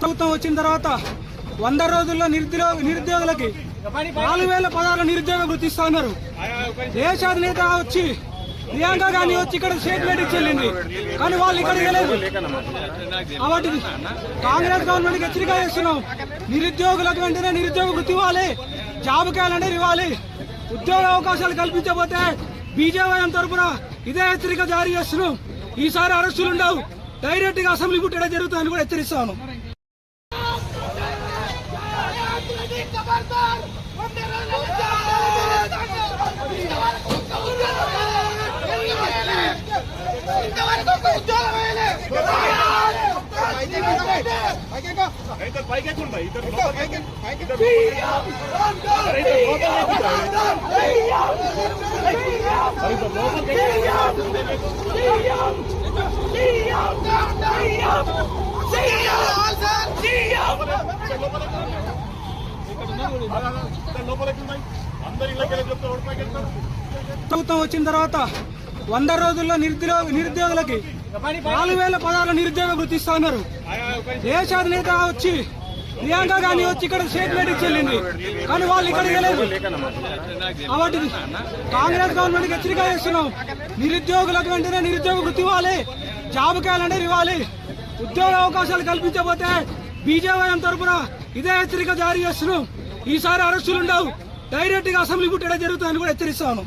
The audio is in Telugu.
ప్రభుత్వం వచ్చిన తర్వాత 100 రోజుల్లో నిరుద్యోగులకి 4016 నిరుద్యోగ వృత్తి ఇస్తున్నారు. దేశాధినేత వచ్చి ప్రియాంక గాంధీ వచ్చి ఇక్కడ స్టేట్మెంట్ ఇచ్చెళ్ళింది, కానీ వాళ్ళు ఇక్కడికి వెళ్ళలేదు. కాబట్టి కాంగ్రెస్ గవర్నమెంట్కి హెచ్చరిక చేస్తున్నాం. నిరుద్యోగులకు వెంటనే నిరుద్యోగ వృత్తి ఇవ్వాలి, జాబ్ క్యాలెండర్ ఇవ్వాలి. ఉద్యోగ అవకాశాలు కల్పించకపోతే బీజేపీ తరఫున ఇదే హెచ్చరిక జారీ చేస్తున్నాం. ఈసారి అరెస్టులు ఉండవు, డైరెక్ట్ గా అసెంబ్లీ పుట్టడం జరుగుతుందని కూడా హెచ్చరిస్తాను. ప్రభుత్వం వచ్చిన తర్వాత 100 రోజుల్లో నిరుద్యోగులకి 4016 నిరుద్యోగ వృత్తి ఇస్తున్నారు. దేశాధినేత వచ్చి ప్రియాంక గాంధీ వచ్చి ఇక్కడ స్టేట్మెంట్ ఇచ్చెళ్ళింది, కానీ వాళ్ళు ఇక్కడికి వెళ్ళలేదు. కాబట్టి కాంగ్రెస్ గవర్నమెంట్కి హెచ్చరిక చేస్తున్నాం. నిరుద్యోగులకు వెంటనే నిరుద్యోగ వృత్తి ఇవ్వాలి, జాబ్ క్యాలెండర్ ఇవ్వాలి. ఉద్యోగ అవకాశాలు కల్పించకపోతే బీజేపీ తరఫున ఇదే హెచ్చరిక జారీ చేస్తున్నాం. ఈసారి అరెస్టులు ఉండవు, డైరెక్ట్ గా అసెంబ్లీ పుట్టడం జరుగుతుందని కూడా హెచ్చరిస్తాను.